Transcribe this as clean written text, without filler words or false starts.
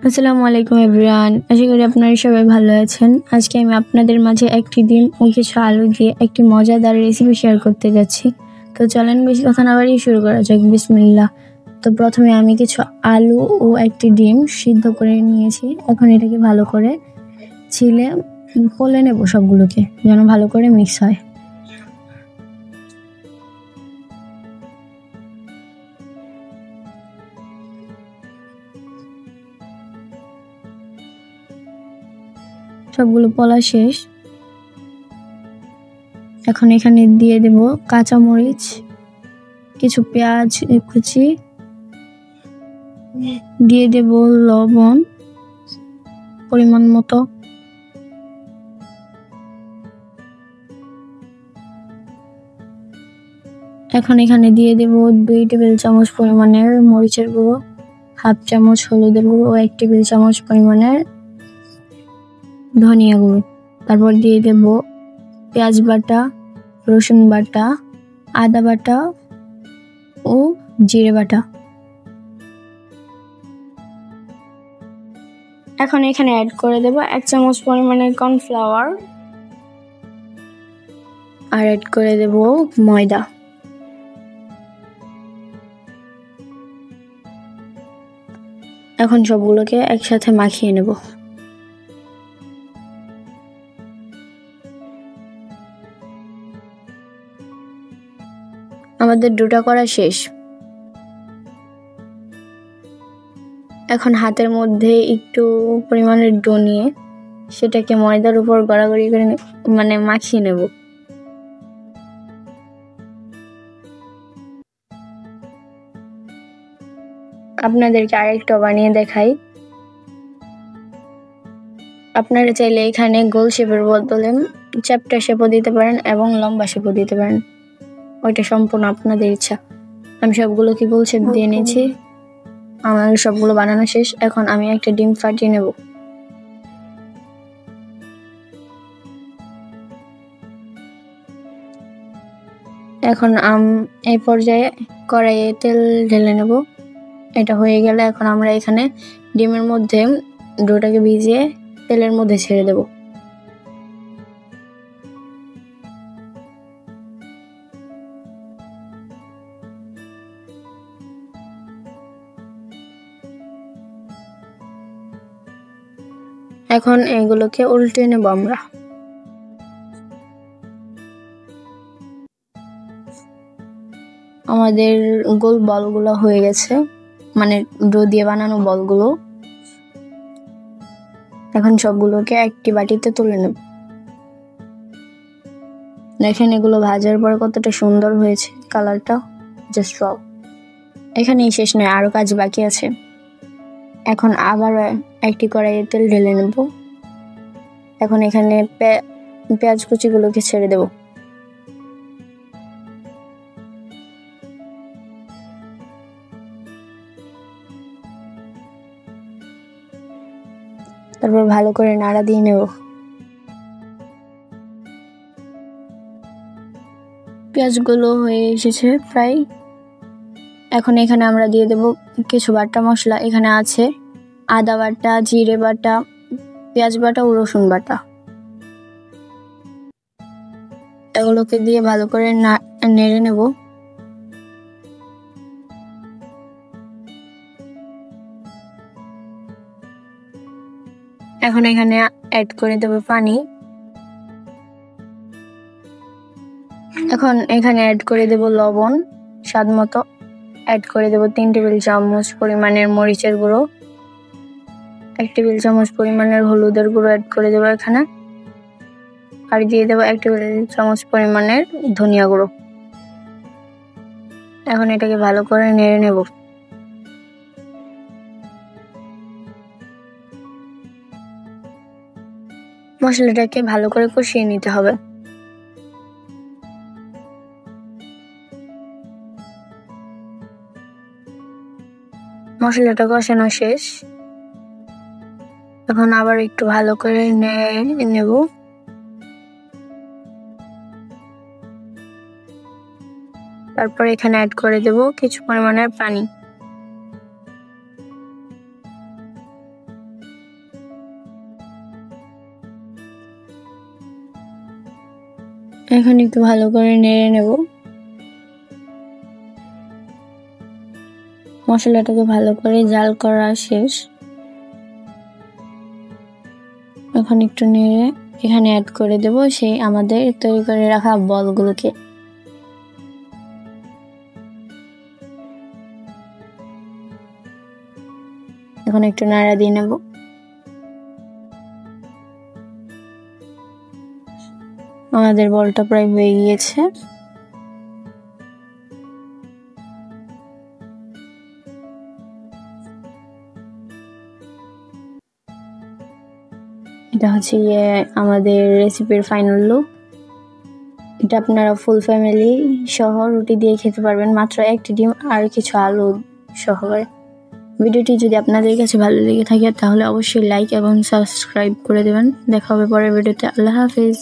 আসসালামু আলাইকুম এভরিওয়ান, আশা করি আপনারা সবাই ভালো আছেন। আজকে আমি আপনাদের মাঝে একটি ডিম ও কিছু আলু দিয়ে একটি মজাদার রেসিপি শেয়ার করতে যাচ্ছি। তো চলেন বেশি কথা না বাড়িয়ে শুরু করা যাক। বিসমিল্লাহ। তো প্রথমে আমি কিছু আলু ও একটি ডিম সিদ্ধ করে নিয়েছি। এখন এটাকে ভালো করে ছিলে ফলে নেব সবগুলোকে, যেন ভালো করে মিক্স হয়। সবগুলো পলা শেষ। এখন এখানে দিয়ে দেব কাঁচামরিচ, কিছু পেঁয়াজ কুচি, দিয়ে দেব লবণ পরিমাণ মতো, এখন এখানে দিয়ে দেব 2 টেবিল চামচ পরিমাণের মরিচের গুঁড়ো, হাফ চামচ হলুদের গুঁড়ো ও 1 টেবিল চামচ পরিমাণের ধনিয়া গুঁড়ো। তারপর দিয়ে দেব পেঁয়াজ বাটা, রসুন বাটা, আদা বাটা ও জিরে বাটা। এখন এখানে অ্যাড করে দেব 1 চামচ পরিমাণের কর্নফ্লাওয়ার আর অ্যাড করে দেব ময়দা। এখন সবগুলোকে একসাথে মাখিয়ে নেব। আমাদের ডোটা করা শেষ। এখন হাতের মধ্যে একটু পরিমাণের ডো নিয়ে সেটাকে ময়দার উপর গড়াগড়ি করে মাখিয়ে নেব। আপনাদেরকে আরেকটা বানিয়ে দেখাই। আপনারা চাইলে এখানে গোল শেপের বদলে চ্যাপ্টা শেপও দিতে পারেন এবং লম্বা শেপও দিতে পারেন, ওইটা সম্পূর্ণ আপনাদের ইচ্ছা। আমি সবগুলোকে গোল শেপ দিয়ে নিয়েছি। আমার সবগুলো বানানো শেষ। এখন আমি একটা ডিম ফাটিয়ে নেব। এখন এই পর্যায়ে কড়াইয়ে তেল ঢেলে নেব। এটা হয়ে গেলে এখন আমরা এখানে ডিমের মধ্যে ডোটাকে ভিজিয়ে তেলের মধ্যে ছেড়ে দেব। এখন এগুলোকে উল্টে নেব আমরা। আমাদের গোল বলগুলো হয়ে গেছে, মানে ডো দিয়ে বানানো বলগুলো। এখন সবগুলোকে একটি বাটিতে তুলে নেব। দেখেন এগুলো ভাজার পর কতটা সুন্দর হয়েছে কালারটা, জাস্ট ওয়াও। এখানেই শেষ নয়, আরো কাজ বাকি আছে। এখন আবার একটি কড়াইয়ে তেল ঢেলে নেব। এখন এখানে পেঁয়াজ কুচিগুলোকে ছেড়ে দেব। তারপর ভালো করে নাড়া দিয়ে নেব। পেঁয়াজগুলো হয়ে এসেছে প্রায়। এখন এখানে আমরা দিয়ে দেব কিছু বাটা মশলা। এখানে আছে আদা বাটা, জিরে বাটা, পেঁয়াজ বাটা ও রসুন বাটা। এগুলোকে দিয়ে ভালো করে নেড়ে নেব। এখন এখানে অ্যাড করে দেব পানি। এখন এখানে অ্যাড করে দেব লবণ স্বাদ মতো, অ্যাড করে দেব 3 টেবিল চামচ পরিমাণের মরিচের গুঁড়ো, 1 টেবিল চামচ পরিমাণের হলুদের গুঁড়ো অ্যাড করে দেব এখানে, আর দিয়ে দেব 1 টেবিল চামচ পরিমাণের ধনিয়া গুঁড়ো। এখন এটাকে ভালো করে নেড়ে নেব। মশলাটাকে ভালো করে কষিয়ে নিতে হবে। মশলাটা কষানো শেষ। এখন আবার একটু ভালো করে নেড়ে নেব। তারপর এখানে অ্যাড করে দেব কিছু পরিমাণের পানি। এখন একটু ভালো করে নেড়ে নেব। মশলাটাকে ভালো করে জাল করা শেষ। এখন একটু নেড়ে এখানে অ্যাড করে দেব সেই আমাদের তৈরি করে রাখা বলগুলোকে। এখন একটু নাড়া দিয়ে নেব। আমাদের বলটা প্রায় হয়ে গিয়েছে। এটা হচ্ছে আমাদের রেসিপির ফাইনাল লুক। এটা আপনারা ফুল ফ্যামিলি সহ রুটি দিয়ে খেতে পারবেন, মাত্র একটি ডিম আর কিছু আলু সহকারে। ভিডিওটি যদি আপনাদের কাছে ভালো লেগে থাকে তাহলে অবশ্যই লাইক এবং সাবস্ক্রাইব করে দেবেন। দেখা হবে পরের ভিডিওতে। আল্লাহ হাফেজ।